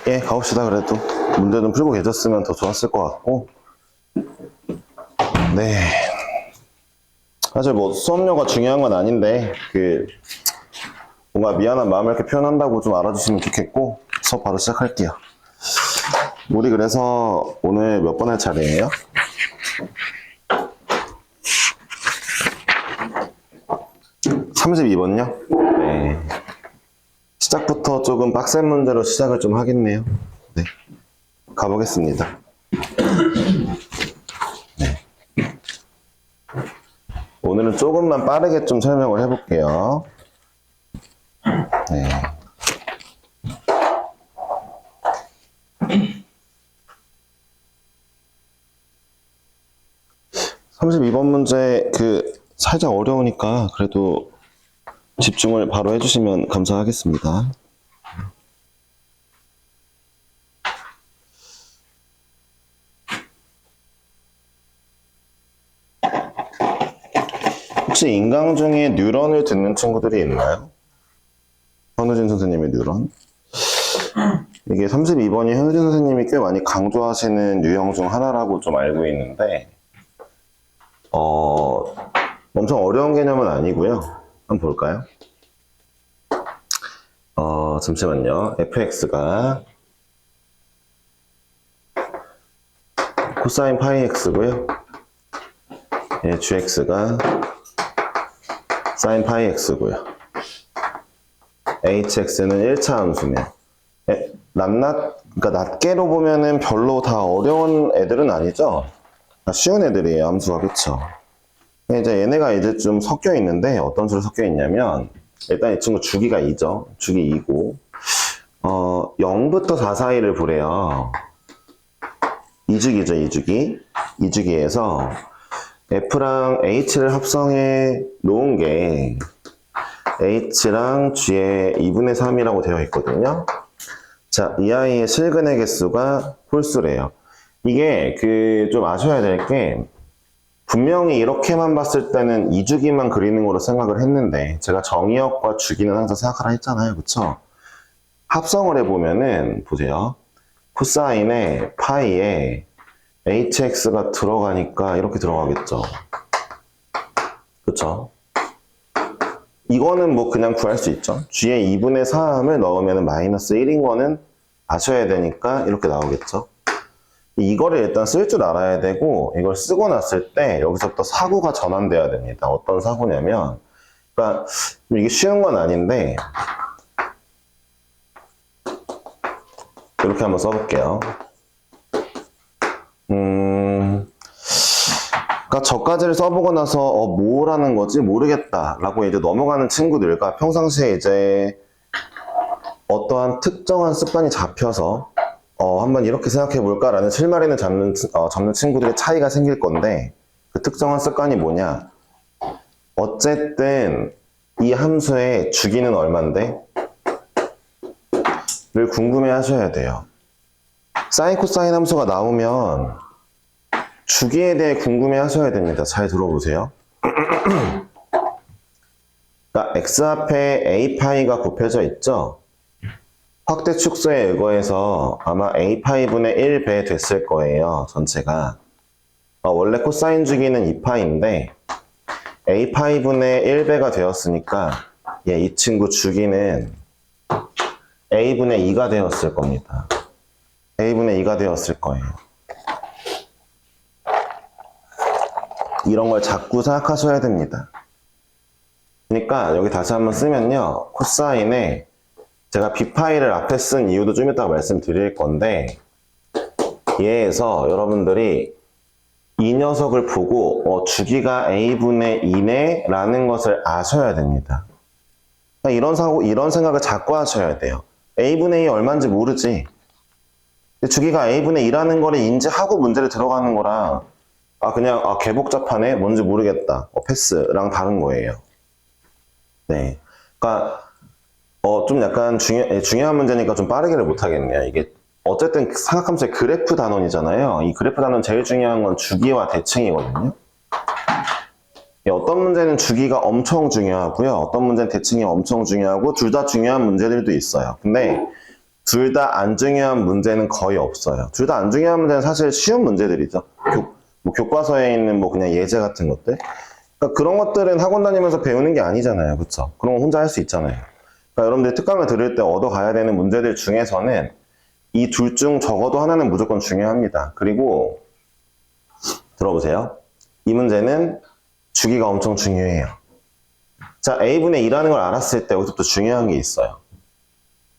예, 가봅시다. 그래도 문제 좀 풀고 계셨으면 더 좋았을 것 같고. 네. 사실 뭐 수업료가 중요한 건 아닌데 뭔가 미안한 마음을 이렇게 표현한다고 좀 알아주시면 좋겠고, 수업 바로 시작할게요. 우리 그래서 오늘 몇 번 할 차례예요? 32번요? 네. 시작부터 조금 빡센 문제로 시작을 좀 하겠네요. 네. 가보겠습니다. 네. 오늘은 조금만 빠르게 좀 설명을 해볼게요. 네. (32번) 문제 살짝 어려우니까 그래도 집중을 바로 해주시면 감사하겠습니다. 혹시 인강 중에 뉴런을 듣는 친구들이 있나요? 현우진 선생님의 뉴런. 이게 32번이 현우진 선생님이 꽤 많이 강조하시는 유형 중 하나라고 좀 알고 있는데, 엄청 어려운 개념은 아니고요. 한번 볼까요? 잠시만요. fx가 코사인 파이 x고요. 예, gx가 사인 파이 x고요. hx는 1차 함수네요. 예, 그러니까 낱개로 보면은 별로 다 어려운 애들은 아니죠? 다 쉬운 애들이에요, 함수가. 그쵸? 이제 얘네가 이제 좀 섞여 있는데, 어떤 식으로 섞여 있냐면, 일단 이 친구 주기가 2죠. 주기 2고, 0부터 4 사이를 보래요. 2주기죠, 2주기. 2주기에서 F랑 H를 합성해 놓은 게 H랑 G의 2분의 3이라고 되어 있거든요. 자, 이 아이의 실근의 개수가 홀수래요. 이게 좀 아셔야 될 게, 분명히 이렇게만 봤을 때는 2주기만 그리는 거로 생각을 했는데, 제가 정의역과 주기는 항상 생각하라 했잖아요. 그쵸? 합성을 해보면은, 보세요. 코사인에 파이에 hx가 들어가니까 이렇게 들어가겠죠. 그쵸? 이거는 뭐 그냥 구할 수 있죠. g의 2분의 3을 넣으면 마이너스 1인 거는 아셔야 되니까 이렇게 나오겠죠. 이거를 일단 쓸 줄 알아야 되고, 이걸 쓰고 났을 때 여기서부터 사고가 전환돼야 됩니다. 어떤 사고냐면, 그러니까 이게 쉬운 건 아닌데 이렇게 한번 써볼게요. 그러니까 저까지를 써보고 나서 뭐라는 거지 모르겠다 라고 이제 넘어가는 친구들과 평상시에 이제 어떠한 특정한 습관이 잡혀서 한번 이렇게 생각해 볼까 라는 실마리를 잡는 친구들의 차이가 생길 건데, 그 특정한 습관이 뭐냐, 어쨌든 이 함수의 주기는 얼만데 를 궁금해 하셔야 돼요. 사인 코사인 함수가 나오면 주기에 대해 궁금해 하셔야 됩니다. 잘 들어보세요. 그러니까 x 앞에 a파이가 곱해져 있죠. 확대 축소에 의거해서 아마 a파이분의 1배 됐을 거예요. 전체가. 원래 코사인 주기는 2파인데 a파이분의 1배가 되었으니까 이 친구 주기는 a분의 2가 되었을 겁니다. a분의 2가 되었을 거예요. 이런 걸 자꾸 생각하셔야 됩니다. 그러니까 여기 다시 한번 쓰면요. 코사인에 제가 b파이를 앞에 쓴 이유도 좀 이따가 말씀드릴 건데, 얘에서 여러분들이 이 녀석을 보고 주기가 a분의 2네 라는 것을 아셔야 됩니다. 그러니까 이런 생각을 자꾸 하셔야 돼요. a분의 2 얼마인지 모르지. 근데 주기가 a분의 2라는 거를 인지하고 문제를 들어가는 거랑 그냥 개복잡하네 뭔지 모르겠다 패스랑 다른 거예요. 네, 그러니까 좀 약간 중요한 문제니까 좀 빠르게를 못하겠네요. 이게 어쨌든 삼각함수의 그래프 단원이잖아요. 이 그래프 단원 제일 중요한 건 주기와 대칭이거든요. 어떤 문제는 주기가 엄청 중요하고요. 어떤 문제는 대칭이 엄청 중요하고 둘 다 중요한 문제들도 있어요. 근데 둘 다 안 중요한 문제는 거의 없어요. 둘 다 안 중요한 문제는 사실 쉬운 문제들이죠. 교과서에 있는 뭐 그냥 예제 같은 것들. 그러니까 그런 것들은 학원 다니면서 배우는 게 아니잖아요. 그쵸? 그런 거 혼자 할 수 있잖아요. 그러니까 여러분들이 특강을 들을 때 얻어가야 되는 문제들 중에서는 이 둘 중 적어도 하나는 무조건 중요합니다. 그리고 들어보세요. 이 문제는 주기가 엄청 중요해요. 자, a분의 2라는 걸 알았을 때 여기서 또 중요한 게 있어요.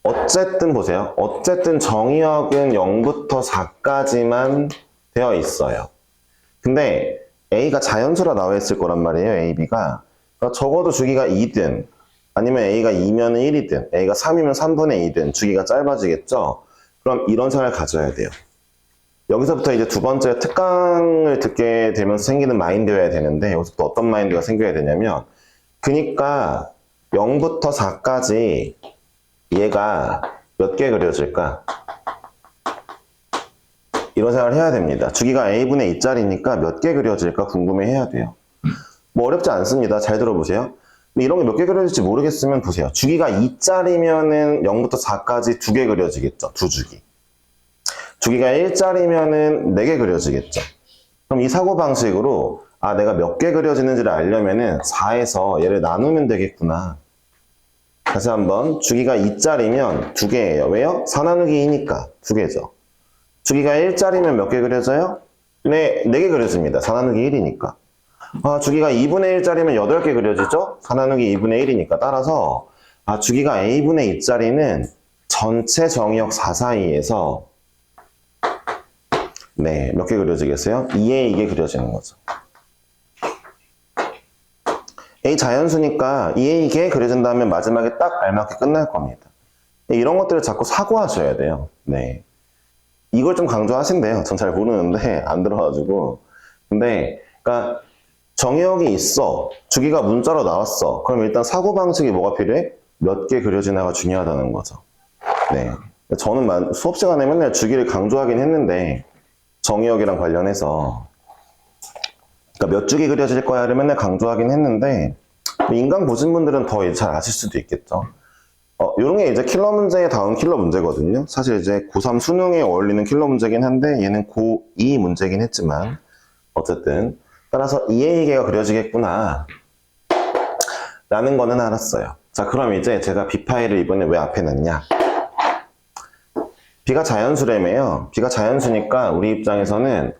어쨌든 보세요. 어쨌든 정의역은 0부터 4까지만 되어 있어요. 근데 a가 자연수라 나와 있을 거란 말이에요. a, b가. 그러니까 적어도 주기가 2든 아니면 a가 2면 1이든 a가 3이면 3분의 2든 주기가 짧아지겠죠. 그럼 이런 생각을 가져야 돼요. 여기서부터 이제 두 번째 특강을 듣게 되면서 생기는 마인드여야 되는데 여기서부터 어떤 마인드가 생겨야 되냐면 그니까 0부터 4까지 얘가 몇 개 그려질까? 이런 생각을 해야 됩니다. 주기가 a분의 2짜리니까 몇 개 그려질까 궁금해 해야 돼요. 뭐 어렵지 않습니다. 잘 들어보세요. 이런 게 몇 개 그려질지 모르겠으면 보세요. 주기가 2짜리면은 0부터 4까지 2개 그려지겠죠. 두 주기. 주기가 1짜리면은 4개 그려지겠죠. 그럼 이 사고방식으로 아 내가 몇 개 그려지는지를 알려면은 4에서 얘를 나누면 되겠구나. 다시 한번 주기가 2짜리면 2개예요. 왜요? 4 나누기 2니까 2개죠. 주기가 1짜리면 몇 개 그려져요? 네, 4개 그려집니다. 4 나누기 1이니까. 아, 주기가 2분의 1짜리면 8개 그려지죠? 4 나누기 2분의 1이니까. 따라서 아, 주기가 a분의 2짜리는 전체 정의역 4 사이에서 네, 몇 개 그려지겠어요? 2에 2개 그려지는 거죠. A 자연수니까 2에 2개 그려진 다음에 마지막에 딱 알맞게 끝날 겁니다. 이런 것들을 자꾸 사고하셔야 돼요. 네. 이걸 좀 강조하신대요. 전 잘 모르는데 안 들어가지고. 근데 그러니까 정의역이 있어. 주기가 문자로 나왔어. 그럼 일단 사고방식이 뭐가 필요해? 몇 개 그려지나가 중요하다는 거죠. 네. 저는 수업 시간에 맨날 주기를 강조하긴 했는데 정의역이랑 관련해서 그러니까 몇 주기 그려질 거야를 맨날 강조하긴 했는데 인강 보신 분들은 더 잘 아실 수도 있겠죠. 요런 게 이제 킬러 문제의 다음 킬러 문제거든요. 사실 이제 고3 수능에 어울리는 킬러 문제긴 한데 얘는 고2 문제긴 했지만 어쨌든 따라서 2에 2개가 그려지겠구나 라는 거는 알았어요. 자, 그럼 이제 제가 B 파일을 이번에 왜 앞에 놨냐? B가 자연수라며요. B가 자연수니까 우리 입장에서는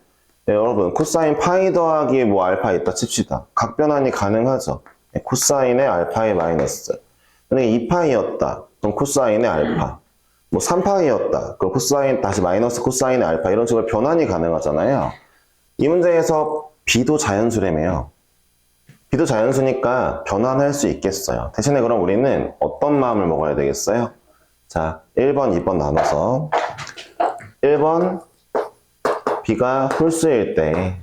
네, 여러분 코사인 파이 더하기 뭐 알파 있다 칩시다. 각변환이 가능하죠. 네, 코사인의 알파의 마이너스. 만약에 2파이였다. 그럼 코사인의 알파. 뭐 3파이였다. 그럼 코사인 다시 마이너스 코사인의 알파 이런 식으로 변환이 가능하잖아요. 이 문제에서 B도 자연수라며요. B도 자연수니까 변환할 수 있겠어요. 대신에 그럼 우리는 어떤 마음을 먹어야 되겠어요? 자, 1번, 2번 나눠서 1번 B가 홀수일 때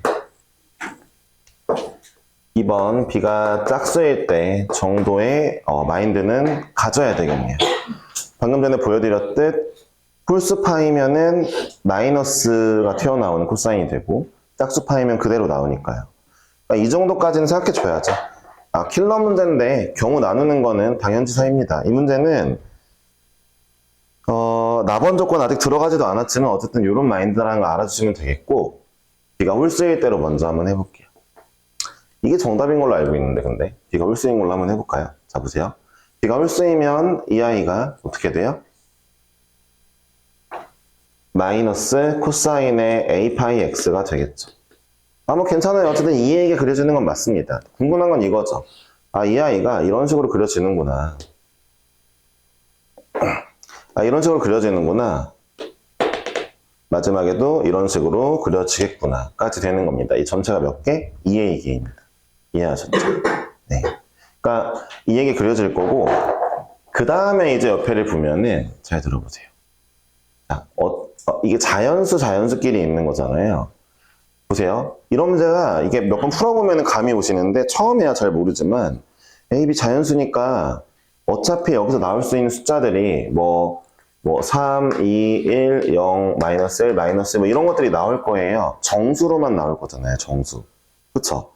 2번 B가 짝수일 때 정도의 마인드는 가져야 되겠네요. 방금 전에 보여드렸듯 홀수파이면은 마이너스가 튀어나오는 코사인이 되고 짝수파이면 그대로 나오니까요. 그러니까 이 정도까지는 생각해 줘야죠. 아, 킬러 문제인데 경우 나누는 거는 당연지사입니다. 이 문제는 나번 조건 아직 들어가지도 않았지만 어쨌든 이런 마인드라는 거 알아주시면 되겠고 B가 홀수일 때로 먼저 한번 해볼게요. 이게 정답인 걸로 알고 있는데 근데 B가 홀수인 걸로 한번 해볼까요? 자 보세요. B가 홀수이면 이 아이가 어떻게 돼요? 마이너스 코사인의 A 파이 X가 되겠죠. 아, 뭐 괜찮아요. 어쨌든 2에게 그려지는 건 맞습니다. 궁금한 건 이거죠. 아, 이 아이가 이런 식으로 그려지는구나. 아, 이런 식으로 그려지는구나. 마지막에도 이런 식으로 그려지겠구나. 까지 되는 겁니다. 이 전체가 몇 개? 2의 2개입니다. 이해하셨죠? 네. 그러니까 2에게 그려질 거고, 그 다음에 이제 옆에를 보면은, 잘 들어보세요. 자, 이게 자연수끼리 있는 거잖아요. 보세요. 이런 문제가 이게 몇 번 풀어보면 감이 오시는데, 처음에야 잘 모르지만, A, B 자연수니까 어차피 여기서 나올 수 있는 숫자들이 뭐 3, 2, 1, 0, 마이너스 1, 마이너스 1, 뭐 이런 것들이 나올 거예요. 정수로만 나올 거잖아요, 정수. 그쵸?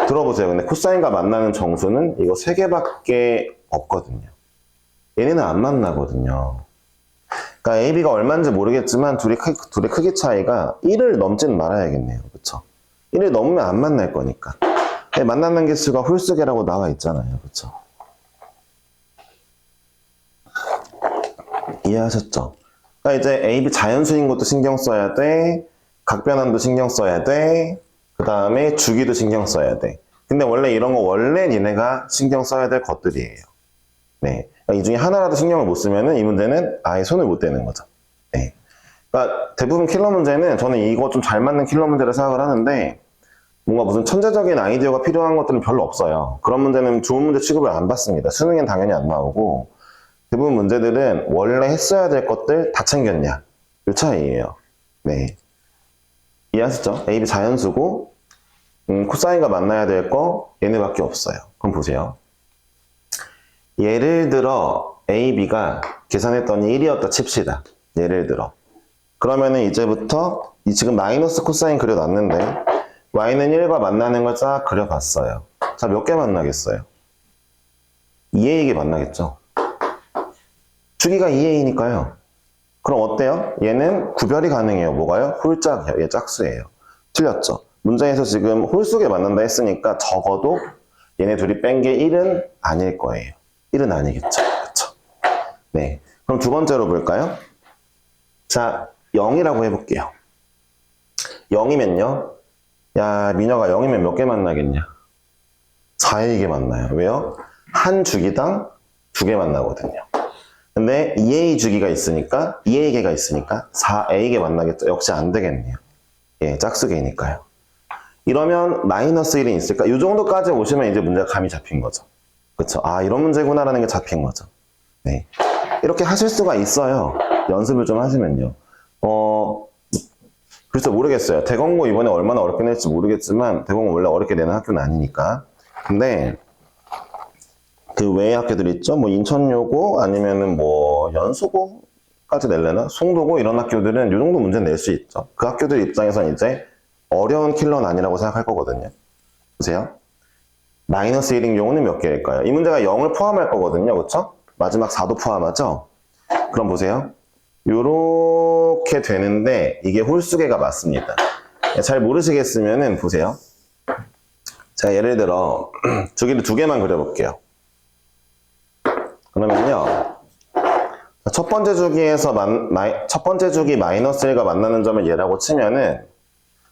들어보세요. 근데 코사인과 만나는 정수는 이거 3개밖에 없거든요. 얘네는 안 만나거든요. 그러니까 AB가 얼마인지 모르겠지만 둘의 크기 차이가 1을 넘지는 말아야겠네요. 그쵸? 1을 넘으면 안 만날 거니까. 만나는 개수가 홀수계라고 나와 있잖아요. 그쵸? 이해하셨죠? 그러니까 이제 AB 자연수인 것도 신경 써야 돼. 각변환도 신경 써야 돼. 그 다음에 주기도 신경 써야 돼. 근데 원래 이런 거 원래 니네가 신경 써야 될 것들이에요. 네. 그러니까 이 중에 하나라도 신경을 못 쓰면은 이 문제는 아예 손을 못 대는 거죠. 네. 그러니까 대부분 킬러 문제는 저는 이거 좀 잘 맞는 킬러 문제를 생각을 하는데 뭔가 무슨 천재적인 아이디어가 필요한 것들은 별로 없어요. 그런 문제는 좋은 문제 취급을 안 받습니다. 수능엔 당연히 안 나오고 대부분 문제들은 원래 했어야 될 것들 다 챙겼냐 이 차이예요. 네. 이해하시죠? AB 자연수고 코사인과 만나야 될 거 얘네밖에 없어요. 그럼 보세요. 예를 들어 AB가 계산했더니 1이었다 칩시다. 예를 들어. 그러면은 이제부터 지금 마이너스 코사인 그려놨는데 y는 1과 만나는 걸 쫙 그려봤어요. 자, 몇 개 만나겠어요? 2a에게 만나겠죠. 주기가 2a니까요. 그럼 어때요? 얘는 구별이 가능해요. 뭐가요? 홀짝이요. 얘 짝수예요. 틀렸죠? 문제에서 지금 홀수에 만난다 했으니까 적어도 얘네 둘이 뺀 게 1은 아닐 거예요. 1은 아니겠죠. 그쵸? 네. 그럼 두 번째로 볼까요? 자, 0이라고 해볼게요. 0이면요. 야, 민혁아 0이면 몇 개 만나겠냐? 4에게 만나요. 왜요? 한 주기당 2개 만나거든요. 근데 2A 주기가 있으니까 2A개가 있으니까 4A개 만나겠죠. 역시 안 되겠네요. 예, 짝수개니까요. 이러면 마이너스 1이 있을까? 이 정도까지 오시면 이제 문제가 감이 잡힌 거죠. 그쵸? 아, 이런 문제구나라는 게 잡힌 거죠. 네. 이렇게 하실 수가 있어요. 연습을 좀 하시면요. 글쎄 모르겠어요. 대공고 이번에 얼마나 어렵게 낼지 모르겠지만 대공고 원래 어렵게 내는 학교는 아니니까. 근데 그 외의 학교들 있죠? 뭐 인천여고 아니면은 뭐 연수고까지 낼래나? 송도고 이런 학교들은 이 정도 문제 낼 수 있죠. 그 학교들 입장에서는 이제 어려운 킬러는 아니라고 생각할 거거든요. 보세요. 마이너스 1인 경우는 몇 개일까요? 이 문제가 0을 포함할 거거든요. 그쵸? 마지막 4도 포함하죠? 그럼 보세요. 요렇게 되는데 이게 홀수계가 맞습니다. 잘 모르시겠으면은 보세요. 자, 예를 들어 주기를 2개만 그려볼게요. 그러면요. 첫 번째 주기에서 첫 번째 주기 마이너스 1과 만나는 점을 얘라고 치면은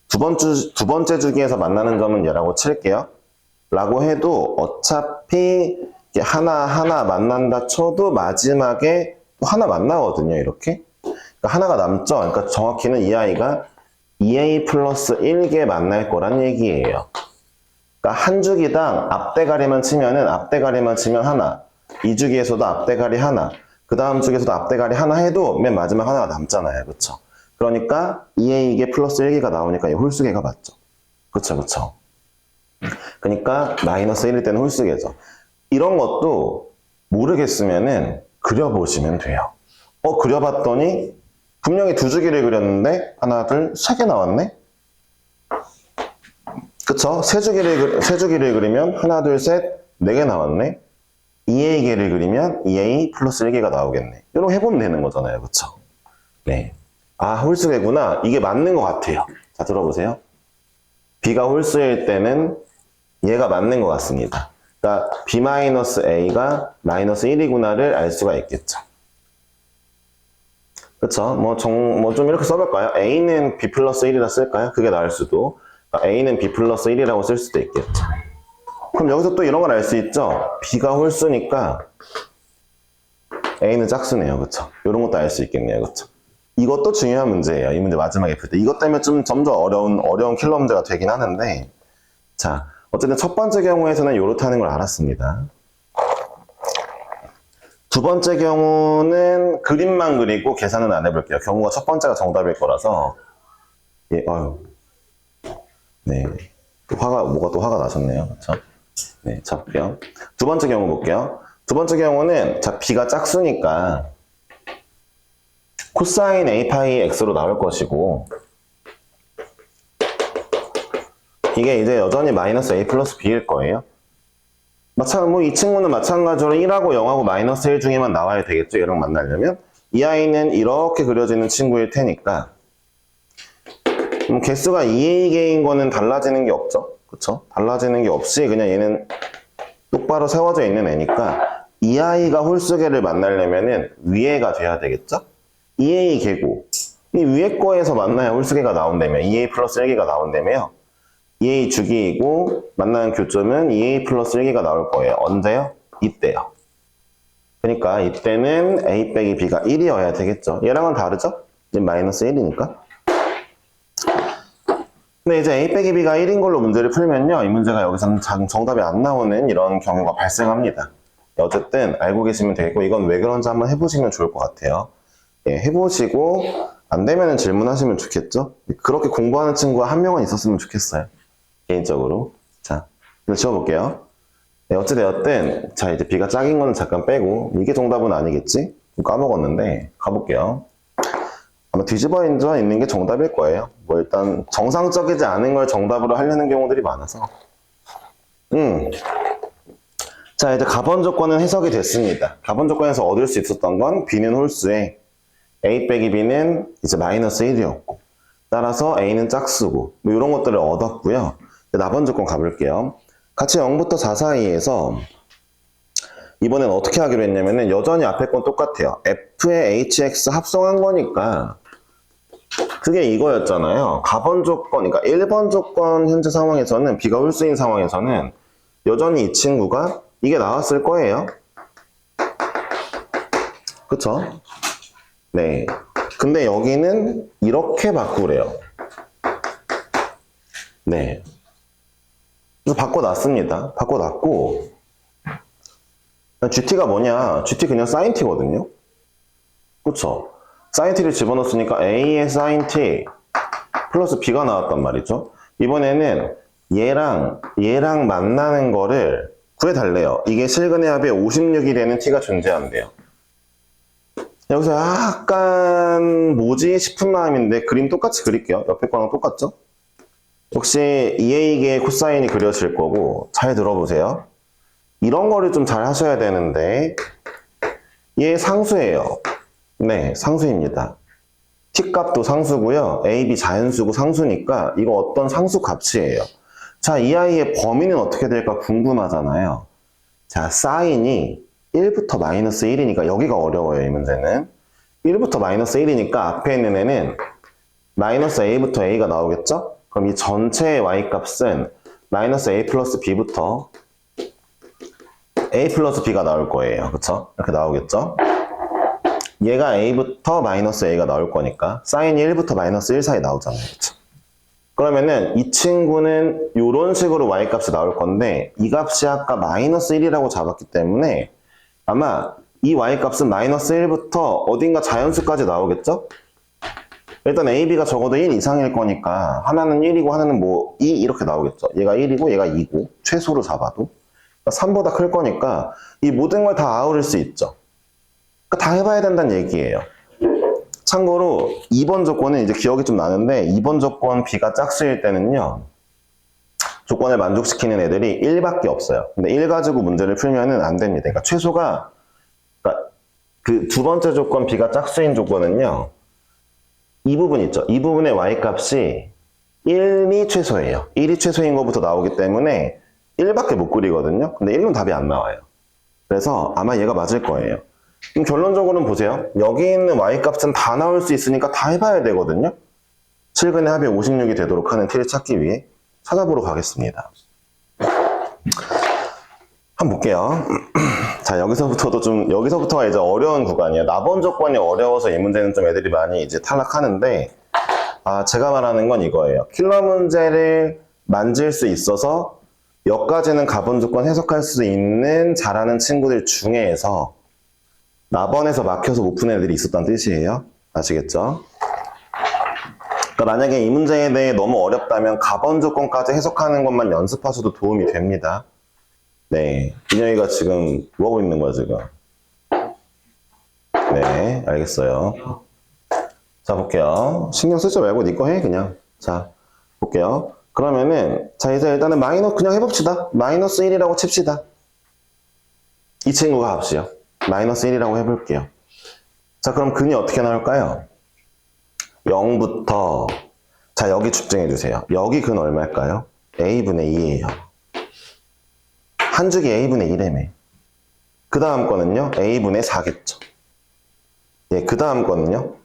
두 번째 주기에서 만나는 점은 얘라고 칠게요. 라고 해도 어차피 하나 만난다 쳐도 마지막에 또 하나 만나거든요. 이렇게. 그러니까 하나가 남죠. 그러니까 정확히는 이 아이가 2a 플러스 1개 만날 거란 얘기예요. 그러니까 한 주기당 앞대가리만 치면 하나, 이 주기에서도 앞대가리 하나, 그 다음 주기에서도 앞대가리 하나 해도 맨 마지막 하나가 남잖아요. 그쵸? 그러니까 2a개 플러스 1개가 나오니까 이 홀수계가 맞죠. 그쵸. 그러니까 마이너스 1일 때는 홀수계죠. 이런 것도 모르겠으면은 그려보시면 돼요. 그려봤더니 분명히 2주기를 그렸는데 하나, 둘, 3개 나왔네? 그쵸? 세 주기를 그리면 하나, 둘, 셋, 4개 나왔네? 2a개를 그리면 2a 플러스 1개가 나오겠네. 이렇게 해보면 되는 거잖아요. 그쵸? 네. 아, 홀수계구나. 이게 맞는 것 같아요. 자, 들어보세요. b가 홀수일 때는 얘가 맞는 것 같습니다. 그러니까 b-a가 마이너스 1이구나를 알 수가 있겠죠. 그쵸? 좀 이렇게 써볼까요? a는 b 플러스 1이라 쓸까요? 그게 나을 수도. a는 b 플러스 1이라고 쓸 수도 있겠죠. 그럼 여기서 또 이런 걸 알 수 있죠? b가 홀수니까 a는 짝수네요. 그쵸? 이런 것도 알 수 있겠네요. 그쵸? 이것도 중요한 문제예요. 이 문제 마지막에 풀 때. 이것 때문에 좀 점점 어려운 킬러 문제가 되긴 하는데, 자, 어쨌든 첫 번째 경우에서는 요렇다는 걸 알았습니다. 두 번째 경우는 그림만 그리고 계산은 안 해볼게요. 경우가 첫 번째가 정답일 거라서. 예, 네. 뭐가 또 화가 나셨네요. 그쵸? 네, 잡을게요. 두 번째 경우 볼게요. 두 번째 경우는, 자, b가 짝수니까, 코사인 a 파이 x로 나올 것이고, 이게 이제 여전히 마이너스 a 플러스 b일 거예요. 이 친구는 마찬가지로 1하고 0하고 마이너스 1 중에만 나와야 되겠죠. 얘랑 만나려면. 이 아이는 이렇게 그려지는 친구일 테니까 개수가 2A개인 거는 달라지는 게 없죠. 그쵸? 달라지는 게 없이 그냥 얘는 똑바로 세워져 있는 애니까 이 아이가 홀수계를 만나려면은 위에가 돼야 되겠죠? 2A 개고 이 위에 거에서 만나야 홀수계가 나온다며 2A 플러스 1개가 나온다며요. 2A 주기이고 만나는 교점은 2A 플러스 1개가 나올 거예요. 언제요? 이때요. 그러니까 이때는 A 빼기 B가 1이어야 되겠죠. 얘랑은 다르죠? 이제 마이너스 1이니까. 근데 이제 A 빼기 B가 1인 걸로 문제를 풀면요. 이 문제가 여기서는 정답이 안 나오는 이런 경우가 발생합니다. 어쨌든 알고 계시면 되고 이건 왜 그런지 한번 해보시면 좋을 것 같아요. 예, 해보시고 안 되면 질문하시면 좋겠죠? 그렇게 공부하는 친구가 한 명은 있었으면 좋겠어요. 개인적으로. 자, 지워볼게요. 네, 어찌되었든 자 이제 B가 짝인 거는 잠깐 빼고 이게 정답은 아니겠지? 좀 까먹었는데 가볼게요. 아마 뒤집어져 있는 게 정답일 거예요. 뭐 일단 정상적이지 않은 걸 정답으로 하려는 경우들이 많아서 자 이제 가번 조건은 해석이 됐습니다. 가번 조건에서 얻을 수 있었던 건 B는 홀수에 A 빼기 B는 이제 마이너스 1이었고 따라서 A는 짝수고 뭐 이런 것들을 얻었고요. 나번 조건 가볼게요. 같이 0부터 4 사이에서 이번엔 어떻게 하기로 했냐면은 여전히 앞에 건 똑같아요. F에 HX 합성한 거니까 그게 이거였잖아요. 가번 조건, 그러니까 1번 조건 현재 상황에서는 B가 홀수인 상황에서는 여전히 이 친구가 이게 나왔을 거예요. 그쵸? 네. 근데 여기는 이렇게 바꾸래요. 네. 그래서 바꿔놨습니다. 바꿔놨고 GT가 뭐냐? GT 그냥 sin t거든요. 그쵸? sin t를 집어넣었으니까 A의 sin t 플러스 B가 나왔단 말이죠. 이번에는 얘랑 만나는 거를 구해달래요. 이게 실근의 합에 56이 되는 t가 존재한대요. 여기서 약간 뭐지 싶은 마음인데 그림 똑같이 그릴게요. 옆에 거랑 똑같죠? 역시 2A계의 코사인이 그려질 거고 잘 들어보세요. 이런 거를 좀 잘 하셔야 되는데 얘 상수예요. 네, 상수입니다. t값도 상수고요. a, b 자연수고 상수니까 이거 어떤 상수 값이에요. 자, 이 아이의 범위는 어떻게 될까 궁금하잖아요. 자, 사인이 1부터 마이너스 1이니까 여기가 어려워요. 이 문제는 1부터 마이너스 1이니까 앞에 있는 애는 마이너스 a부터 a가 나오겠죠? 그럼 이 전체의 y값은 마이너스 a 플러스 b부터 a 플러스 b가 나올 거예요. 그쵸? 이렇게 나오겠죠? 얘가 a부터 마이너스 a가 나올 거니까 사인이 1부터 마이너스 1 사이 나오잖아요. 그쵸? 그러면은 이 친구는 이런 식으로 y값이 나올 건데 이 값이 아까 마이너스 1이라고 잡았기 때문에 아마 이 y값은 마이너스 1부터 어딘가 자연수까지 나오겠죠? 일단 a, b가 적어도 1 이상일 거니까 하나는 1이고 하나는 뭐 2 이렇게 나오겠죠. 얘가 1이고 얘가 2고 최소로 잡아도 3보다 클 거니까 이 모든 걸 다 아우를 수 있죠. 그러니까 다 해봐야 된다는 얘기예요. 참고로 2번 조건은 이제 기억이 좀 나는데 2번 조건 B가 짝수일 때는요. 조건을 만족시키는 애들이 1밖에 없어요. 근데 1 가지고 문제를 풀면은 안 됩니다. 그러니까 최소가 그러니까 그 두 번째 조건 B가 짝수인 조건은요. 이 부분 있죠. 이 부분의 y값이 1이 최소예요. 1이 최소인 것부터 나오기 때문에 1밖에 못 그리거든요. 근데 1은 답이 안 나와요. 그래서 아마 얘가 맞을 거예요. 그럼 결론적으로는 보세요. 여기 있는 y값은 다 나올 수 있으니까 다 해봐야 되거든요. 7근의 합이 56이 되도록 하는 t를 찾기 위해 찾아보러 가겠습니다. 한번 볼게요. 자, 여기서부터가 이제 어려운 구간이에요. 나번 조건이 어려워서 이 문제는 좀 애들이 많이 이제 탈락하는데, 제가 말하는 건 이거예요. 킬러 문제를 만질 수 있어서 여기까지는 가본 조건 해석할 수 있는 잘하는 친구들 중에서 나번에서 막혀서 못 푼 애들이 있었다는 뜻이에요. 아시겠죠? 그러니까 만약에 이 문제에 대해 너무 어렵다면 가번 조건까지 해석하는 것만 연습하셔도 도움이 됩니다. 네, 민영이가 지금 뭐하고 있는 거야 지금? 네, 알겠어요. 자, 볼게요. 신경 쓰지 말고 네 거 해 그냥. 자, 볼게요. 그러면은 자 이제 일단은 그냥 해봅시다. 마이너스 1이라고 칩시다. 이 친구가 합시요. 마이너스 1이라고 해볼게요. 자, 그럼 근이 어떻게 나올까요? 0부터, 자, 여기 집중해 주세요. 여기 근 얼마일까요? a분의 2예요. 한 줄기 a분의 1이네. 그 다음 거는요, a분의 4겠죠. 예, 그 다음 거는요,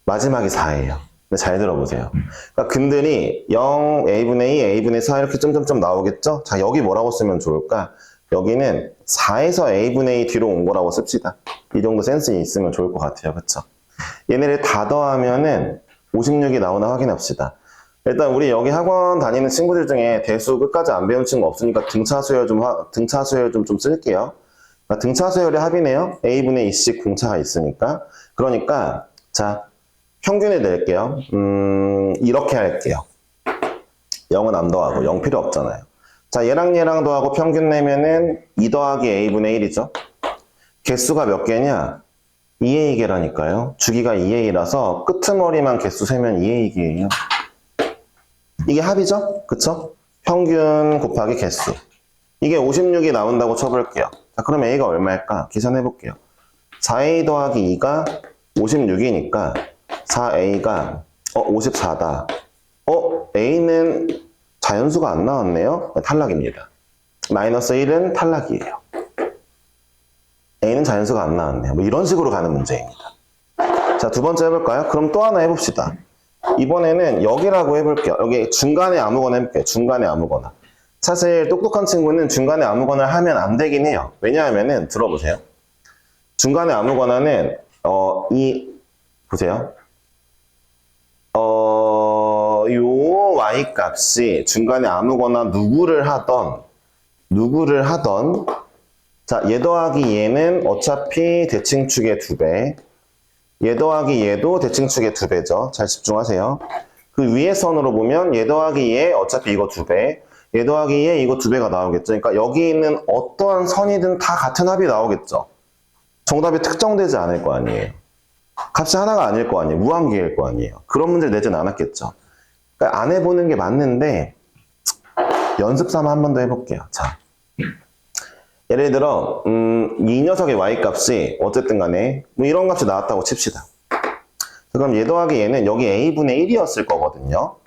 마지막이 4예요. 근데 잘 들어보세요. 그러니까 근들이 0, a분의 2, a분의 4 이렇게 점점점 나오겠죠? 자, 여기 뭐라고 쓰면 좋을까? 여기는 4에서 a분의 2 뒤로 온 거라고 씁시다. 이 정도 센스 있으면 좋을 것 같아요. 그쵸? 얘네를 다 더하면은 56이 나오나 확인합시다. 일단 우리 여기 학원 다니는 친구들 중에 대수 끝까지 안 배운 친구 없으니까 등차 수열 좀 쓸게요. 그러니까 등차 수열의 합이네요. a분의 2씩 공차가 있으니까. 그러니까 자, 평균을 낼게요. 이렇게 할게요. 0은 안 더하고 0 필요 없잖아요. 자, 얘랑 얘랑 더하고 평균 내면은 2 더하기 a분의 1이죠. 개수가 몇 개냐? 2의 2개라니까요. 주기가 2의 2라서 끄트머리만 개수 세면 2의 2개예요. 이게 합이죠? 그쵸? 평균 곱하기 개수. 이게 56이 나온다고 쳐볼게요. 자, 그럼 a가 얼마일까? 계산해 볼게요. 4a 더하기 2가 56이니까 4a가 54다. a는 자연수가 안 나왔네요. 탈락입니다. 마이너스 1은 탈락이에요. a는 자연수가 안 나왔네요. 뭐 이런 식으로 가는 문제입니다. 자, 두 번째 해볼까요? 그럼 또 하나 해봅시다. 이번에는 여기라고 해볼게요. 여기 중간에 아무거나 해볼게요. 중간에 아무거나. 사실 똑똑한 친구는 중간에 아무거나 하면 안 되긴 해요. 왜냐하면은 들어보세요. 중간에 아무거나는 보세요. 요 y 값이 중간에 아무거나 누구를 하던 자, 얘 더하기 얘는 어차피 대칭축의 2배, 얘 더하기 얘도 대칭축의 2배죠. 잘 집중하세요. 그 위에 선으로 보면 얘 더하기 얘 어차피 이거 2배, 얘 더하기 얘 이거 2배가 나오겠죠. 그러니까 여기 있는 어떠한 선이든 다 같은 합이 나오겠죠. 정답이 특정되지 않을 거 아니에요. 값이 하나가 아닐 거 아니에요. 무한계일 거 아니에요. 그런 문제를 내진 않았겠죠. 그러니까 안 해보는 게 맞는데 연습 삼아 한 번 더 해볼게요. 자, 예를 들어 이 녀석의 y 값이 어쨌든 간에 뭐 이런 값이 나왔다고 칩시다. 그럼 얘 더하기 얘는 여기 a분의 1이었을 거거든요.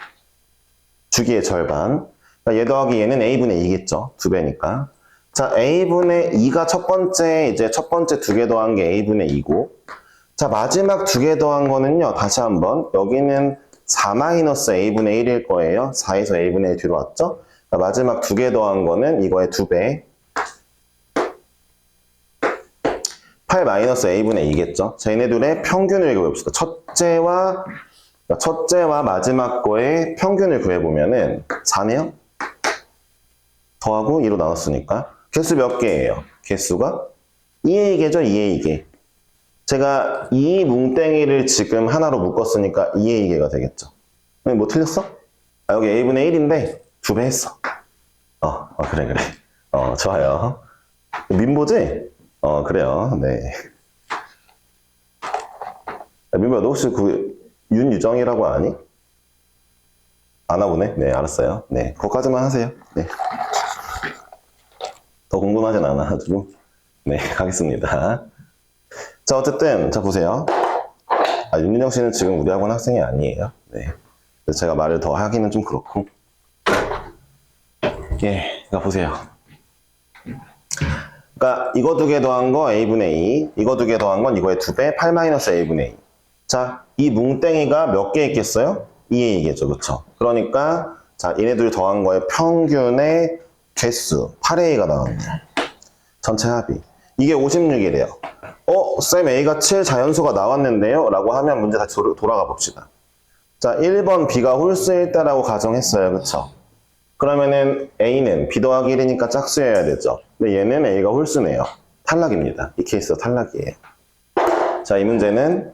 주기의 절반. 그러니까 얘 더하기 얘는 a분의 2겠죠. 2배니까. 자, a분의 2가 첫 번째 2개 더한 게 a분의 2고, 자, 마지막 2개 더한 거는요, 다시 한번, 여기는 4-a분의 1일 거예요. 4에서 a분의 1 뒤로 왔죠? 그러니까 마지막 2개 더한 거는 이거의 2배. 8-a분의 2겠죠? 자, 얘네들의 평균을 구해봅시다. 첫째와 마지막 거의 평균을 구해보면은 4네요? 더하고 2로 나눴으니까. 개수 몇 개예요? 개수가 2의 2개죠? 2의 2개. 제가 이 뭉땡이를 지금 하나로 묶었으니까 2의 2개가 되겠죠. 뭐 틀렸어? 여기 a분의 1인데 2배 했어. 그래. 좋아요. 민보지? 그래요. 네. 민보야, 너 혹시 윤유정이라고 아니? 아나 보네? 네, 알았어요. 네, 그거까지만 하세요. 네. 더 궁금하진 않아가지고. 네, 가겠습니다. 자, 어쨌든, 자, 보세요. 윤유정 씨는 지금 우리 학원 학생이 아니에요. 네. 그래서 제가 말을 더 하기는 좀 그렇고. 예, 그러니까 보세요. 그러니까 이거 2개 더한 거 a분의 2, 이거 2개 더한 건 이거의 2배, 8-a분의 2. 자, 이 뭉땡이가 몇 개 있겠어요? 2의 2개죠, 그쵸? 그러니까, 자, 얘네들 더한 거의 평균의 개수, 8a가 나왔네요. 전체 합이. 이게 56이래요. 쌤 a가 7 자연수가 나왔는데요? 라고 하면 문제 다시 돌아가 봅시다. 자, 1번 b가 홀수일 때라고 가정했어요, 그쵸? 그러면은 a는 b 더하기 1이니까 짝수여야 되죠. 근데 얘는 a가 홀수네요. 탈락입니다. 이 케이스가 탈락이에요. 자, 이 문제는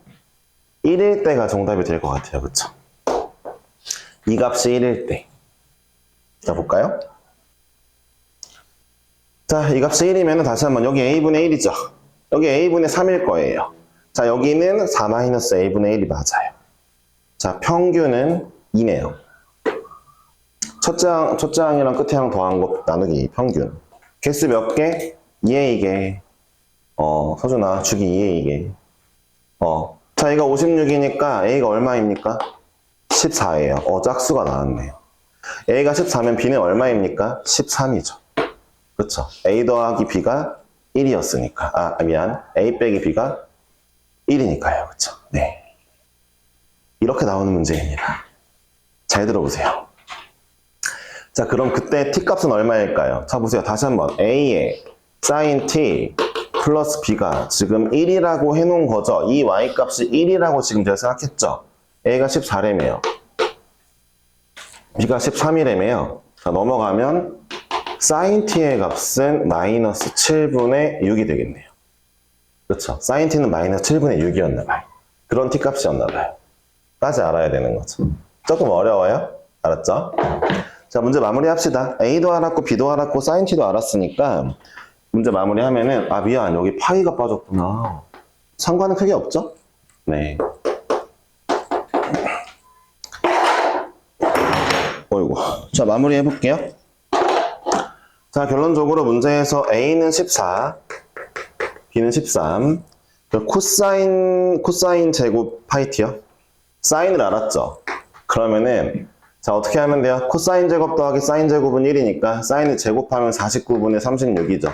1일 때가 정답이 될 것 같아요. 그쵸? 이 값이 1일 때. 자, 볼까요? 자, 이 값이 1이면 다시 한번 여기 a분의 1이죠. 여기 a분의 3일 거예요. 자, 여기는 4-a분의 1이 맞아요. 자, 평균은 2네요. 첫째 항이랑 끝에 항 더한 거 나누기 평균. 개수 몇 개? 2의 2개. 서준아, 주기 2에 이게. 자, 얘가 56이니까 A가 얼마입니까? 14예요. 짝수가 나왔네요. A가 14면 B는 얼마입니까? 13이죠. 그쵸? A 더하기 B가 1이었으니까. 미안. A 빼기 B가 1이니까요. 그쵸? 네. 이렇게 나오는 문제입니다. 잘 들어보세요. 자, 그럼 그때 t 값은 얼마일까요? 자, 보세요. 다시 한번. A의 sin t 플러스 B가 지금 1이라고 해놓은 거죠. 이 y 값이 1이라고 지금 제가 생각했죠. A가 14래매요. B가 13이래매요. 자, 넘어가면 sin t의 값은 마이너스 7분의 6이 되겠네요. 그렇죠? sin t는 마이너스 7분의 6이었나 봐요. 그런 t 값이었나 봐요. 까지 알아야 되는 거죠. 조금 어려워요? 알았죠? 자, 문제 마무리합시다. A도 알았고 B도 알았고 sin t도 알았으니까 문제 마무리하면은 미안, 여기 파이가 빠졌구나. 상관은 크게 없죠? 네. 어이구. 자, 마무리 해볼게요. 자, 결론적으로 문제에서 A는 14, B는 13. 코사인 제곱 파이 t요? 사인을 알았죠? 그러면은 자, 어떻게 하면 돼요? 코사인 제곱 더하기 사인 제곱은 1이니까 사인을 제곱하면 49분의 36이죠.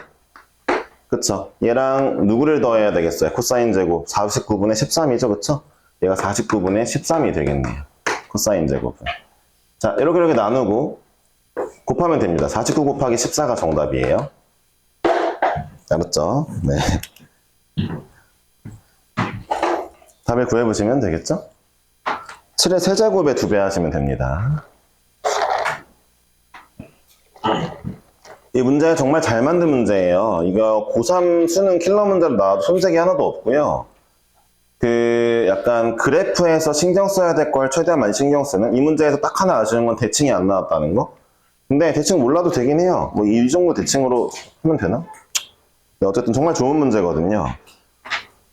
그쵸? 얘랑 누구를 더해야 되겠어요? 코사인 제곱 49분의 13이죠. 그쵸? 얘가 49분의 13이 되겠네요. 코사인 제곱은. 자, 이렇게 나누고 곱하면 됩니다. 49 곱하기 14가 정답이에요. 알았죠? 네. 답을 구해보시면 되겠죠? 7의 세제곱에 2배 하시면 됩니다. 이 문제 정말 잘 만든 문제예요. 이거 고3 수능 킬러 문제로 나와도 손색이 하나도 없고요. 약간 그래프에서 신경 써야 될 걸 최대한 많이 신경 쓰는, 이 문제에서 딱 하나 아쉬운 건 대칭이 안 나왔다는 거. 근데 대칭 몰라도 되긴 해요. 뭐 이 정도 대칭으로 하면 되나? 네, 어쨌든 정말 좋은 문제거든요.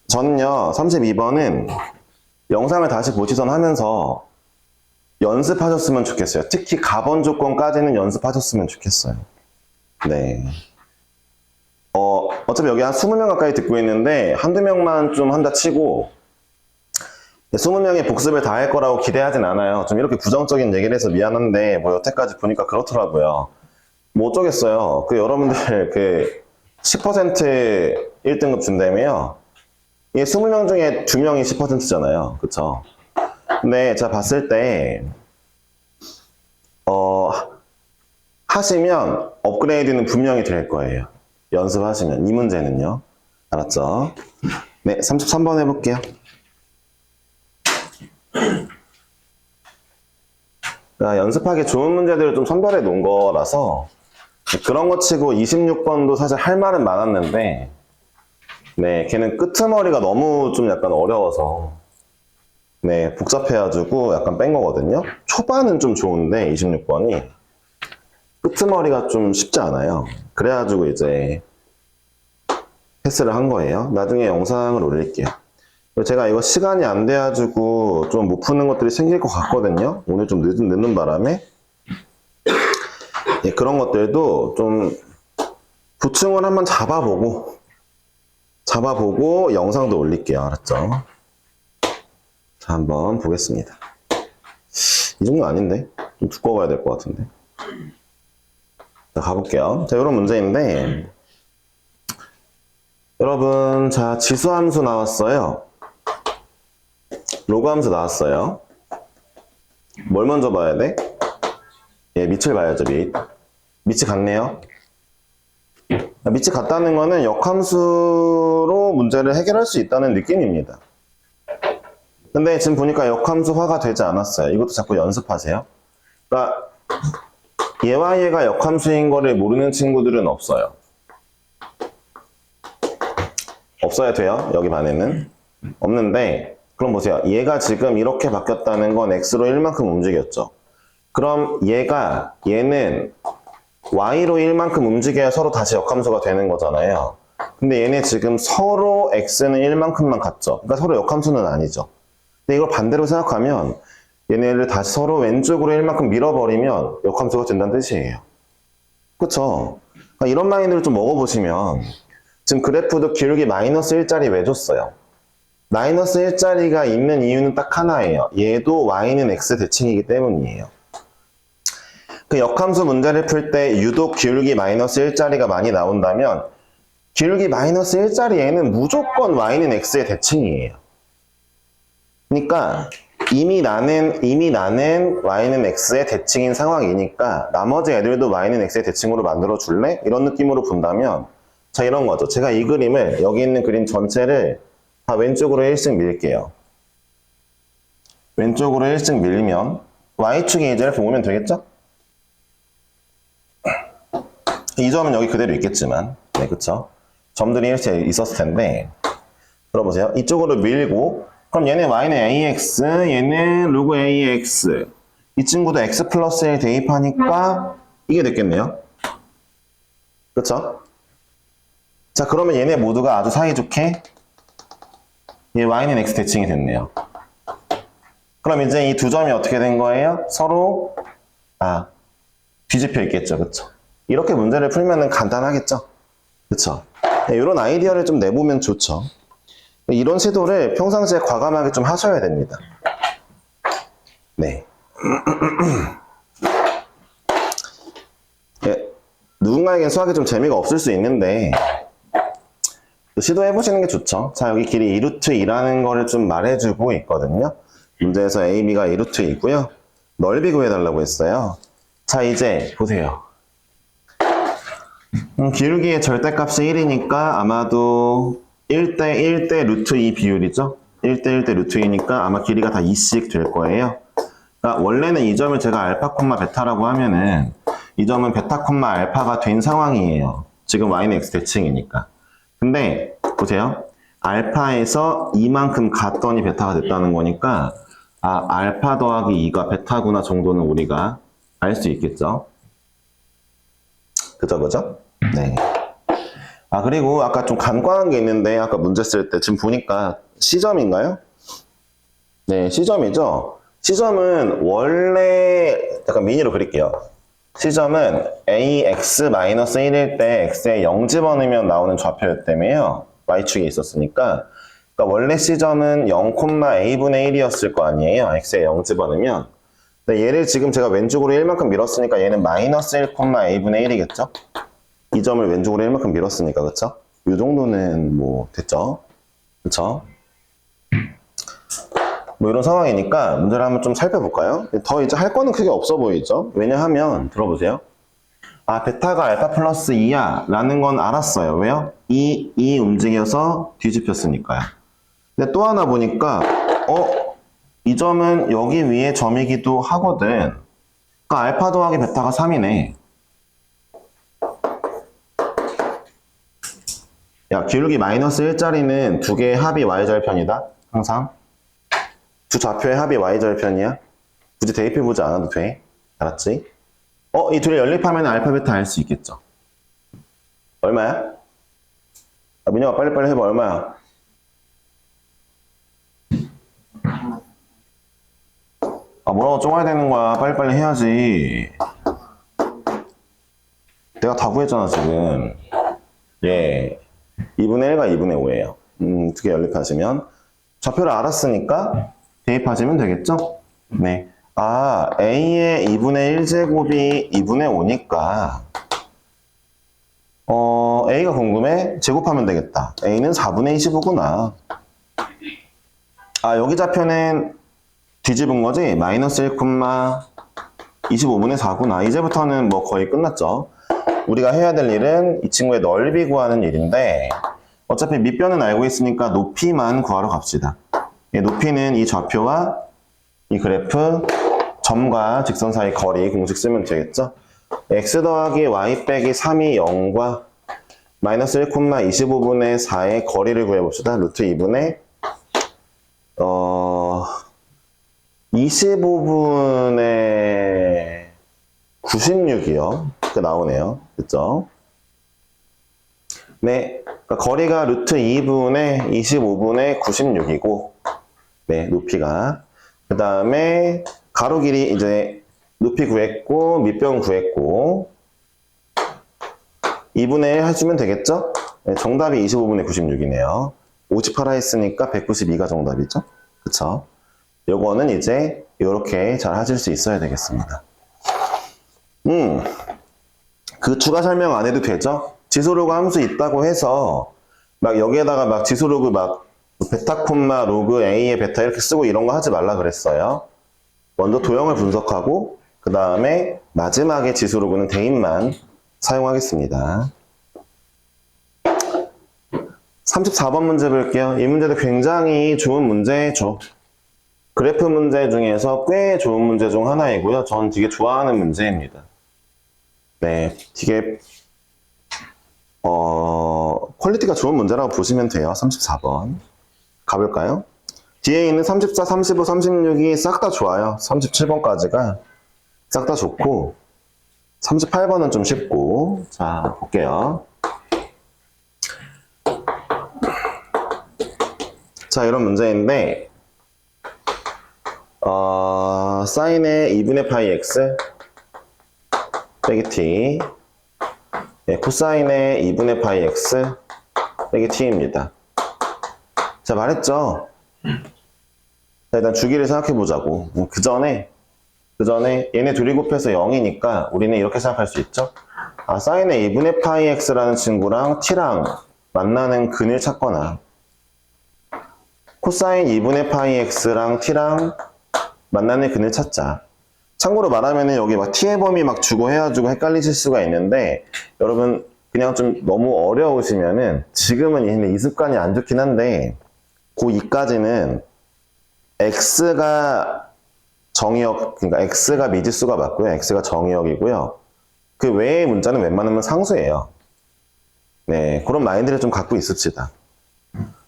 저는요, 32번은 영상을 다시 보시던 하면서 연습하셨으면 좋겠어요. 특히 가번 조건까지는 연습하셨으면 좋겠어요. 네. 어차피 여기 한 20명 가까이 듣고 있는데 한두 명만 좀 한다 치고 20명의 복습을 다 할 거라고 기대하진 않아요. 좀 이렇게 부정적인 얘기를 해서 미안한데 뭐 여태까지 보니까 그렇더라고요. 뭐 어쩌겠어요. 여러분들 10% 1등급 준다며요. 이게 20명 중에 2명이 10%잖아요. 그쵸? 근데 제가 봤을 때 하시면 업그레이드는 분명히 될 거예요. 연습하시면. 이 문제는요. 알았죠? 네, 33번 해볼게요. 연습하기 좋은 문제들을 좀 선별해 놓은 거라서 그런 거 치고 26번도 사실 할 말은 많았는데 네, 걔는 끄트머리가 너무 좀 약간 어려워서 네, 복잡해가지고 약간 뺀 거거든요. 초반은 좀 좋은데 26번이 끄트머리가 좀 쉽지 않아요. 그래가지고 이제 패스를 한 거예요. 나중에 영상을 올릴게요. 제가 이거 시간이 안 돼가지고 좀 못 푸는 것들이 생길 것 같거든요. 오늘 좀 늦는 바람에 예, 그런 것들도 좀 부충을 한번 잡아보고 영상도 올릴게요. 알았죠? 자, 한번 보겠습니다. 이 정도 아닌데? 좀 두꺼워야 될 것 같은데. 자, 가볼게요. 자, 이런 문제인데 여러분, 자, 지수함수 나왔어요. 로그함수 나왔어요. 뭘 먼저 봐야 돼? 예, 밑을 봐야죠, 밑. 밑이 같네요. 밑이 같다는 거는 역함수로 문제를 해결할 수 있다는 느낌입니다. 근데 지금 보니까 역함수화가 되지 않았어요. 이것도 자꾸 연습하세요. 그러니까 얘와 얘가 역함수인 거를 모르는 친구들은 없어요. 없어야 돼요. 여기 반에는. 없는데 그럼 보세요. 얘가 지금 이렇게 바뀌었다는 건 x로 1만큼 움직였죠. 그럼 얘는 y로 1만큼 움직여야 서로 다시 역함수가 되는 거잖아요. 근데 얘네 지금 서로 x는 1만큼만 같죠. 그러니까 서로 역함수는 아니죠. 근데 이걸 반대로 생각하면 얘네를 다시 서로 왼쪽으로 1만큼 밀어버리면 역함수가 된다는 뜻이에요. 그쵸? 그러니까 이런 마인드를 좀 먹어보시면 지금 그래프도 기울기 마이너스 1짜리 왜 줬어요? 마이너스 1짜리가 있는 이유는 딱 하나예요. 얘도 y는 x 대칭이기 때문이에요. 그 역함수 문제를 풀 때 유독 기울기 마이너스 1짜리가 많이 나온다면 기울기 마이너스 1짜리에는 무조건 y는 x의 대칭이에요. 그러니까 이미 나는 y는 x의 대칭인 상황이니까 나머지 애들도 y는 x의 대칭으로 만들어 줄래? 이런 느낌으로 본다면 자, 이런 거죠. 제가 이 그림을 여기 있는 그림 전체를 다 왼쪽으로 1씩 밀게요. 왼쪽으로 1씩 밀면 y축의 이제를 보면 되겠죠? 이 점은 여기 그대로 있겠지만 네, 그쵸? 점들이 일체 있었을 텐데 들어보세요. 이쪽으로 밀고 그럼 얘네 y는 ax, 얘는 로그 ax 이 친구도 x 플러스 1 대입하니까 이게 됐겠네요. 그쵸? 자, 그러면 얘네 모두가 아주 사이좋게 얘 y는 x 대칭이 됐네요. 그럼 이제 이 두 점이 어떻게 된 거예요? 서로 뒤집혀 있겠죠. 그쵸? 이렇게 문제를 풀면은 간단하겠죠? 그쵸? 네, 이런 아이디어를 좀 내보면 좋죠. 이런 시도를 평상시에 과감하게 좀 하셔야 됩니다. 네. 예, 누군가에겐 수학이 좀 재미가 없을 수 있는데 시도해보시는 게 좋죠. 자, 여기 길이 2루트 2라는 거를 좀 말해주고 있거든요. 문제에서 a, b가 2루트 2고요. 넓이 구해달라고 했어요. 자, 이제 보세요. 기울기의 절대값이 1이니까 아마도 1대 1대 루트 2 비율이죠. 1대 1대 루트 2니까 아마 길이가 다 2씩 될 거예요. 그러니까 원래는 이 점을 제가 알파, 베타라고 하면은 이 점은 베타, 알파가 된 상황이에요. 지금 y는 x 대칭이니까. 근데 보세요. 알파에서 이만큼 갔더니 베타가 됐다는 거니까 알파 더하기 2가 베타구나 정도는 우리가 알 수 있겠죠. 그죠? 네. 그리고 아까 좀 간과한 게 있는데 아까 문제 쓸 때 지금 보니까 C점인가요? 네, C점이죠. C점은 원래 약간 미니로 그릴게요. C점은 ax-1일 때 x에 0 집어넣으면 나오는 좌표였다며요. y축에 있었으니까. 그러니까 원래 C점은 0,a분의 1이었을 거 아니에요. x에 0 집어넣으면. 근데 얘를 지금 제가 왼쪽으로 1만큼 밀었으니까 얘는 마이너스 1,a분의 1이겠죠? 이 점을 왼쪽으로 1만큼 밀었으니까, 그쵸? 이 정도는 뭐 됐죠? 그쵸? 뭐 이런 상황이니까 문제를 한번 좀 살펴볼까요? 더 이제 할 거는 크게 없어 보이죠? 왜냐하면 들어보세요. 베타가 알파 플러스 2야 라는 건 알았어요. 왜요? 이 움직여서 뒤집혔으니까요. 근데 또 하나 보니까 이 점은 여기 위에 점이기도 하거든. 그러니까 알파 더하기 베타가 3이네. 야, 기울기 마이너스 1짜리는 두 개의 합이 y절편이다. 항상. 두 좌표의 합이 y절편이야. 굳이 대입해보지 않아도 돼. 알았지? 이 둘이 연립하면 알파, 베타 알 수 있겠죠. 얼마야? 민혁아 빨리빨리 해봐. 얼마야? 뭐라고 쪼가야 되는 거야. 빨리빨리 해야지. 내가 다 구했잖아 지금. 예. 2분의 1과 2분의 5예요. 두 개 연립하시면 좌표를 알았으니까 대입하시면 되겠죠? 네. a의 2분의 1제곱이 2분의 5니까 a가 궁금해? 제곱하면 되겠다. a는 4분의 25구나. 여기 좌표는 뒤집은 거지? 마이너스 1,25분의 4구나. 이제부터는 뭐 거의 끝났죠. 우리가 해야 될 일은 이 친구의 넓이 구하는 일인데 어차피 밑변은 알고 있으니까 높이만 구하러 갑시다. 높이는 이 좌표와 이 그래프 점과 직선 사이 거리 공식 쓰면 되겠죠? x 더하기 y 빼기 3이 0과 마이너스 1,25분의 4의 거리를 구해봅시다. 루트 2분의 25분의 96이요. 이렇게 나오네요. 그쵸? 네. 그러니까 거리가 루트 2분의 25분의 96이고, 네, 높이가. 그 다음에 가로 길이 이제 높이 구했고, 밑변 구했고, 2분의 1 해주면 되겠죠? 네, 정답이 25분의 96이네요. 58화 했으니까 192가 정답이죠? 그쵸? 요거는 이제 이렇게 잘 하실 수 있어야 되겠습니다. 그 추가 설명 안 해도 되죠? 지수로그 함수 있다고 해서 막 여기에다가 막 지수로그 막 베타 콤마 로그 A의 베타 이렇게 쓰고 이런 거 하지 말라 그랬어요. 먼저 도형을 분석하고 그 다음에 마지막에 지수로그는 대입만 사용하겠습니다. 34번 문제 볼게요. 이 문제도 굉장히 좋은 문제죠. 그래프 문제 중에서 꽤 좋은 문제 중 하나이고요. 전 되게 좋아하는 문제입니다. 네, 되게 퀄리티가 좋은 문제라고 보시면 돼요. 34번 가볼까요? 뒤에 있는 34, 35, 36이 싹 다 좋아요. 37번까지가 싹 다 좋고 38번은 좀 쉽고. 자, 볼게요. 자, 이런 문제인데 사인의 2분의 파이 x 빼기 t, 네, 코사인의 2분의 파이 x 빼기 t입니다. 자, 말했죠? 자, 일단 주기를 생각해 보자고. 그 전에 얘네 둘이 곱해서 0이니까 우리는 이렇게 생각할 수 있죠? 사인의 2분의 파이 x라는 친구랑 t랑 만나는 근을 찾거나 코사인 2분의 파이 x랑 t랑 만나는 근을 찾자. 참고로 말하면은 여기 막 t의 범위 막 주고 해가지고 헷갈리실 수가 있는데, 여러분 그냥 좀 너무 어려우시면은 지금은 이 습관이 안 좋긴 한데 고2까지는 x가 정의역, 그러니까 x가 미지수가 맞고요. x가 정의역이고요. 그 외의 문자는 웬만하면 상수예요. 네, 그런 마인드를 좀 갖고 있읍시다.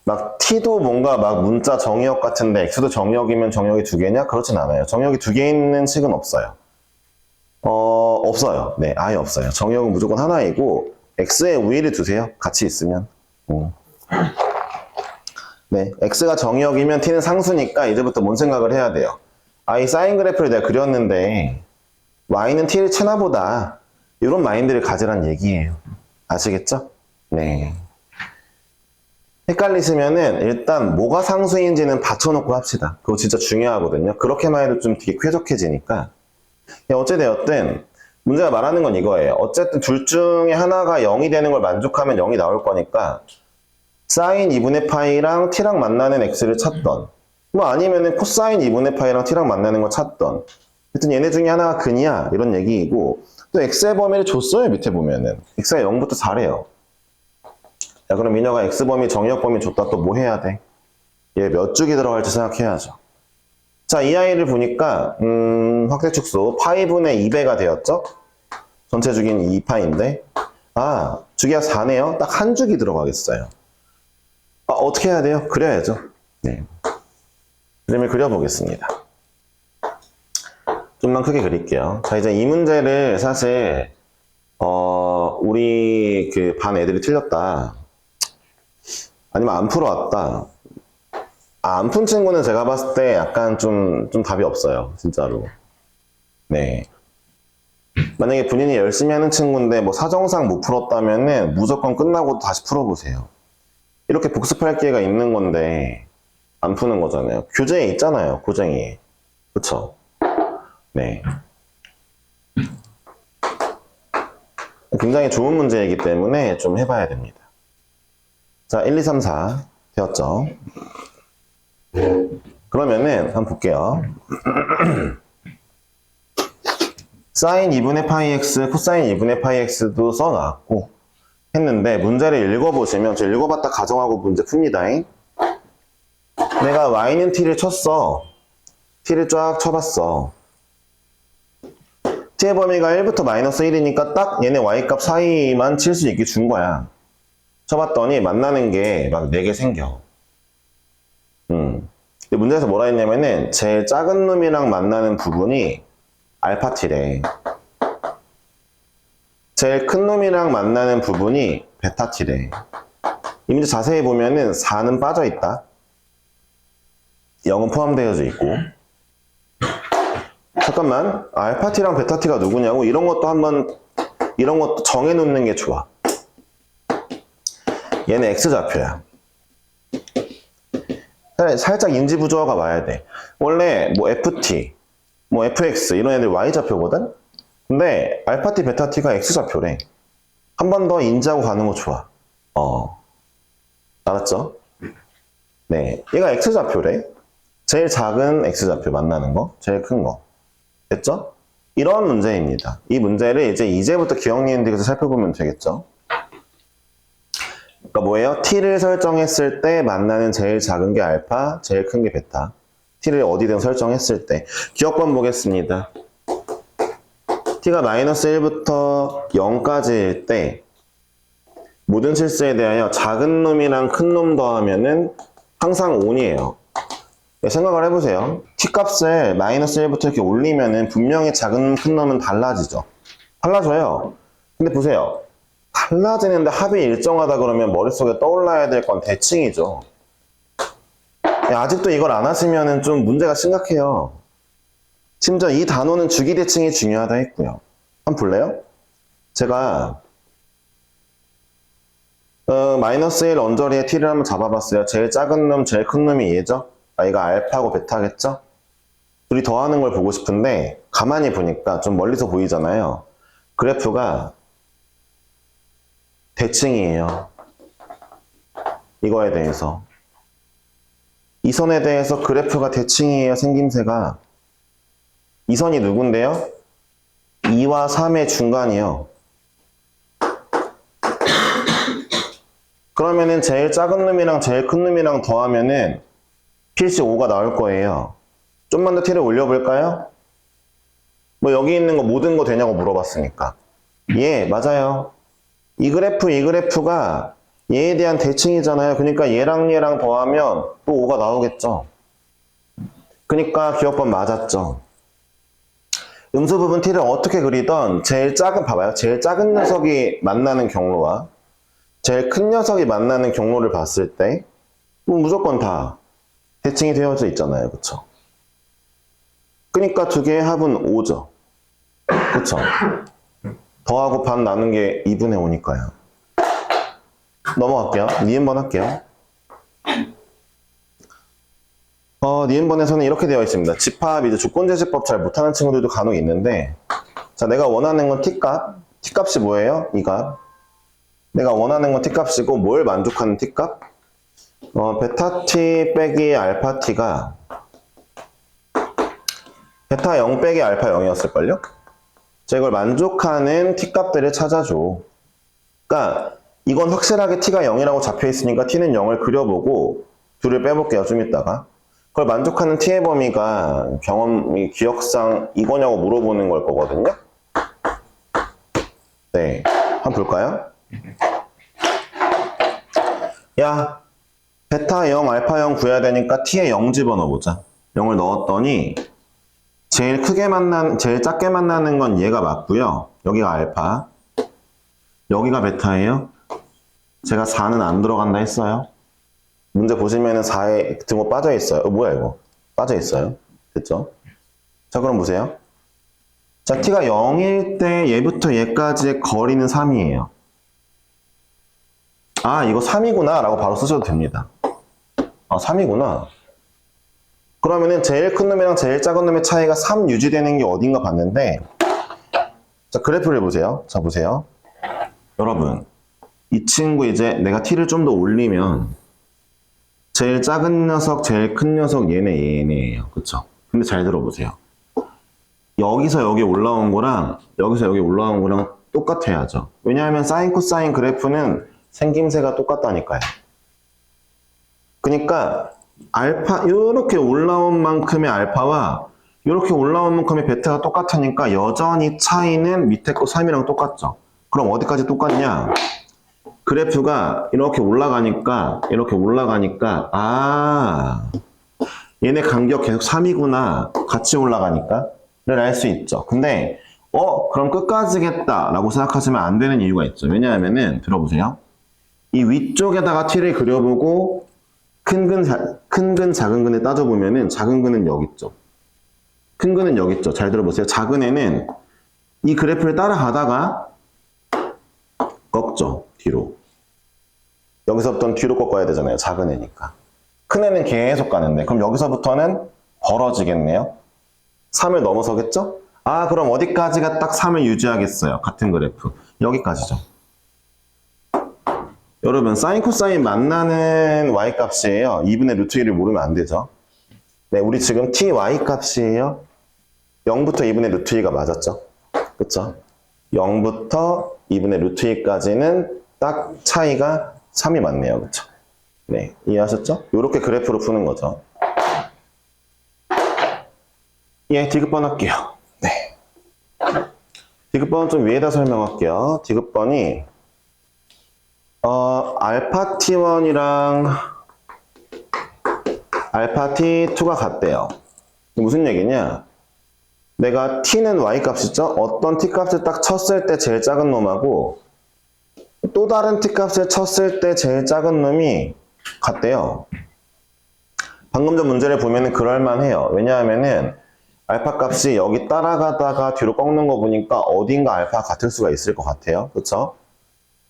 막 t도 뭔가 막 문자 정의역 같은데 x도 정의역이면 정의역이 두 개냐? 그렇진 않아요. 정의역이 두 개 있는 식은 없어요. 없어요. 네, 아예 없어요. 정의역은 무조건 하나이고 x에 우위를 두세요. 같이 있으면. 네, x가 정의역이면 t는 상수니까 이제부터 뭔 생각을 해야 돼요. 이 사인 그래프를 내가 그렸는데 y는 t를 채나 보다. 이런 마인드를 가지란 얘기예요. 아시겠죠? 네. 헷갈리시면은 일단 뭐가 상수인지는 받쳐놓고 합시다. 그거 진짜 중요하거든요. 그렇게만 해도 좀 되게 쾌적해지니까. 어찌되었든 문제가 말하는 건 이거예요. 어쨌든 둘 중에 하나가 0이 되는 걸 만족하면 0이 나올 거니까 사인 2분의 파이랑 t랑 만나는 x를 찾던, 뭐 아니면은 코사인 2분의 파이랑 t랑 만나는 걸 찾던, 하여튼 얘네 중에 하나가 근이야 이런 얘기이고, 또 x의 범위를 줬어요. 밑에 보면은 x가 0부터 4래요. 야, 그럼 민혁아 x범위 정의역 범위 줬다 또 뭐 해야 돼? 얘 몇 주기 들어갈지 생각해야죠. 자, 이 아이를 보니까 확대축소 파이분의 2배가 되었죠? 전체 주기는 2파인데 주기가 4네요. 딱 한 주기 들어가겠어요. 어떻게 해야 돼요? 그려야죠. 네. 그림을 그려보겠습니다. 좀만 크게 그릴게요. 자, 이제 이 문제를 사실 우리 그 반 애들이 틀렸다, 아니면 안 풀어왔다. 안 푼 친구는 제가 봤을 때 약간 좀 답이 없어요. 진짜로. 네. 만약에 본인이 열심히 하는 친구인데 뭐 사정상 못 풀었다면은 무조건 끝나고 다시 풀어보세요. 이렇게 복습할 기회가 있는 건데 안 푸는 거잖아요. 교재에 있잖아요. 고쟁이. 그쵸? 네. 굉장히 좋은 문제이기 때문에 좀 해봐야 됩니다. 자, 1, 2, 3, 4 되었죠? 그러면은 한번 볼게요. 사인 2분의 파이 x, 코사인 2분의 파이 x도 써놨고 했는데, 문제를 읽어보시면, 저 읽어봤다 가정하고 문제 풉니다. 내가 y는 t를 쳤어. t를 쫙 쳐봤어. t의 범위가 1부터 마이너스 1이니까 딱 얘네 y값 사이만 칠 수 있게 준 거야. 쳐봤더니 만나는 게 막 4개 생겨. 문제에서 뭐라 했냐면은 제일 작은 놈이랑 만나는 부분이 알파 t래. 제일 큰 놈이랑 만나는 부분이 베타 t래. 이 문제 자세히 보면은 4는 빠져 있다. 0은 포함되어져 있고. 잠깐만, 알파 t랑 베타 t가 누구냐고, 이런 것도 정해놓는 게 좋아. 얘는 X좌표야. 살짝 인지부조화가 와야 돼. 원래 뭐 FT, 뭐 FX 이런 애들 Y좌표거든? 근데 알파T, 베타T가 X좌표래. 한 번 더 인지하고 가는 거 좋아. 알았죠? 네, 얘가 X좌표래. 제일 작은 X좌표 만나는 거, 제일 큰 거. 됐죠? 이런 문제입니다. 이 문제를 이제부터 기억니은dig에서 살펴보면 되겠죠? 그러니까 뭐예요? t를 설정했을 때 만나는 제일 작은 게 알파, 제일 큰 게 베타. t를 어디든 설정했을 때. 기억번 보겠습니다. t가 -1부터 0까지일 때 모든 실수에 대하여 작은 놈이랑 큰 놈 더하면은 항상 on이에요. 생각을 해보세요. t 값을 -1부터 이렇게 올리면은 분명히 작은 큰 놈은 달라지죠. 달라져요. 근데 보세요. 달라지는데 합이 일정하다 그러면 머릿속에 떠올라야 될 건 대칭이죠. 아직도 이걸 안 하시면은 좀 문제가 심각해요. 심지어 이 단어는 주기대칭이 중요하다 했고요. 한번 볼래요? 제가 -1 언저리에 t를 한번 잡아봤어요. 제일 작은 놈, 제일 큰 놈이 얘죠? 이거 알파고 베타겠죠? 둘이 더하는 걸 보고 싶은데 가만히 보니까 좀 멀리서 보이잖아요. 그래프가 대칭이에요. 이거에 대해서. 이 선에 대해서 그래프가 대칭이에요. 생김새가. 이 선이 누군데요? 2와 3의 중간이요. 그러면은 제일 작은 놈이랑 제일 큰 놈이랑 더하면은 필시 5가 나올 거예요. 좀만 더 t를 올려볼까요? 뭐 여기 있는 거 모든 거 되냐고 물어봤으니까. 예, 맞아요. 이 그래프가 얘에 대한 대칭이잖아요. 그러니까 얘랑 더하면 또 5가 나오겠죠. 그러니까 기억번 맞았죠. 음수 부분 t를 어떻게 그리던 봐봐요. 제일 작은 녀석이 만나는 경로와 제일 큰 녀석이 만나는 경로를 봤을 때 뭐 무조건 다 대칭이 되어져 있잖아요. 그쵸? 그러니까 두 개의 합은 5죠. 그쵸? 더하고 반 나눈 게 2분의 5니까요. 넘어갈게요. 니은번 할게요. 니은번에서는 이렇게 되어 있습니다. 집합, 조건제시법 잘 못하는 친구들도 간혹 있는데, 자, 내가 원하는 건 t값. t값이 뭐예요? 이 값. 내가 원하는 건 t값이고, 뭘 만족하는 t값? 베타 t 빼기 알파 t가 베타 0 빼기 알파 0이었을걸요? 자, 이걸 만족하는 t값들을 찾아줘. 그러니까 이건 확실하게 t가 0이라고 잡혀있으니까 t는 0을 그려보고 둘을 빼볼게요. 좀 이따가. 그걸 만족하는 t의 범위가 기억상 이거냐고 물어보는 걸 거거든요. 네, 한번 볼까요? 야, 베타 0, 알파 0 구해야 되니까 t에 0 집어넣어보자. 0을 넣었더니 제일 작게 만나는 건 얘가 맞고요. 여기가 알파. 여기가 베타예요. 제가 4는 안 들어간다 했어요. 문제 보시면은 4에 등호 빠져 있어요. 뭐야 이거? 빠져 있어요. 됐죠? 자, 그럼 보세요. 자, t가 0일 때 얘부터 얘까지의 거리는 3이에요. 아, 이거 3이구나 라고 바로 쓰셔도 됩니다. 3이구나. 그러면은 제일 큰 놈이랑 제일 작은 놈의 차이가 3 유지되는 게 어딘가 봤는데, 자, 그래프를 보세요. 자, 보세요. 여러분, 이 친구 내가 t를 좀 더 올리면 제일 작은 녀석, 제일 큰 녀석 얘네예요. 그쵸? 근데 잘 들어보세요. 여기서 여기 올라온 거랑 여기서 여기 올라온 거랑 똑같아야죠. 왜냐하면 사인, 코사인 그래프는 생김새가 똑같다니까요. 그러니까 알파 이렇게 올라온 만큼의 알파와 이렇게 올라온 만큼의 베타가 똑같으니까 여전히 차이는 밑에 거 3이랑 똑같죠. 그럼 어디까지 똑같냐? 그래프가 이렇게 올라가니까 얘네 간격 계속 3이구나 같이 올라가니까 를 알 수 있죠. 근데 그럼 끝까지겠다 라고 생각하시면 안 되는 이유가 있죠. 왜냐하면은 들어보세요. 이 위쪽에다가 t를 그려보고 큰 근, 작은 근을 따져보면은 작은 근은 여기 있죠. 큰 근은 여기 있죠. 잘 들어보세요. 작은 애는 이 그래프를 따라가다가 꺾죠. 뒤로. 여기서부터는 뒤로 꺾어야 되잖아요. 작은 애니까. 큰 애는 계속 가는데 그럼 여기서부터는 벌어지겠네요. 3을 넘어서겠죠? 아, 그럼 어디까지가 딱 3을 유지하겠어요? 같은 그래프. 여기까지죠. 여러분, 사인, 코사인 만나는 y값이에요. 2분의 루트 1을 모르면 안 되죠. 네, 우리 지금 ty 값이에요. 0부터 2분의 루트 2가 맞았죠? 그쵸? 0부터 2분의 루트 2까지는 딱 차이가 3이 맞네요. 그쵸? 네, 이해하셨죠? 이렇게 그래프로 푸는 거죠. 예, 디귿번 할게요. 네. 디귿번 좀 위에다 설명할게요. 디귿번이 알파 t1이랑 알파 t2가 같대요. 무슨 얘기냐? 내가 t는 y 값이죠? 어떤 t 값을 딱 쳤을 때 제일 작은 놈하고 또 다른 t 값을 쳤을 때 제일 작은 놈이 같대요. 방금 전 문제를 보면은 그럴만해요. 왜냐하면은 알파 값이 여기 따라가다가 뒤로 꺾는 거 보니까 어딘가 알파가 같을 수가 있을 것 같아요. 그쵸?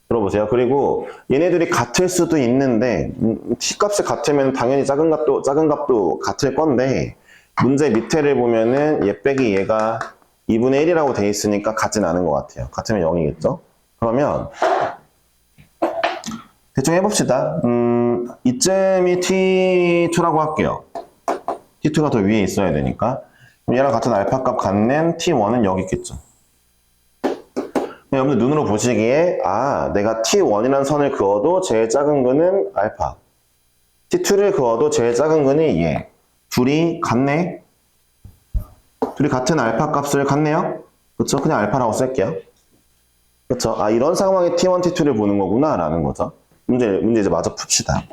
들어보세요. 그리고 얘네들이 같을 수도 있는데 t 값이 같으면 당연히 작은 값도 같을 건데 문제 밑에를 보면은 얘 빼기 얘가 2분의 1이라고 돼 있으니까 같진 않은 것 같아요. 같으면 0이겠죠? 그러면 대충 해봅시다. 이쯤이 t2라고 할게요. t2가 더 위에 있어야 되니까. 얘랑 같은 알파 값 갖는 t1은 여기 있겠죠. 여러분들 눈으로 보시기에 아, 내가 t1이라는 선을 그어도 제일 작은 거는 알파. t2를 그어도 제일 작은 거는 얘. 둘이 같네. 둘이 같은 알파 값을 갖네요. 그쵸? 그냥 알파라고 쓸게요. 그쵸? 아, 이런 상황에 t1, t2를 보는 거구나 라는 거죠. 문제 이제 마저 풉시다.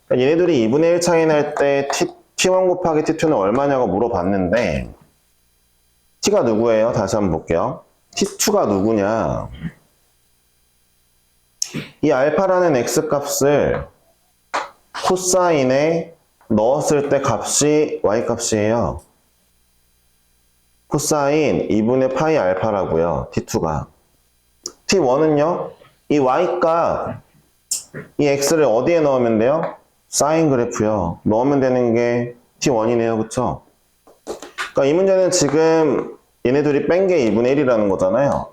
그러니까 얘네들이 2분의 1 차이 날 때 t1 곱하기 t2는 얼마냐고 물어봤는데 t가 누구예요? 다시 한번 볼게요. t2가 누구냐? 이 알파라는 x값을 코사인에 넣었을 때 값이 y값이에요. 코사인 2분의 파이 알파라고요. t2가. t1은요. 이 y값, 이 x를 어디에 넣으면 돼요? 사인 그래프요. 넣으면 되는 게 t1이네요. 그쵸? 그러니까 이 문제는 지금 얘네들이 뺀 게 2분의 1이라는 거잖아요.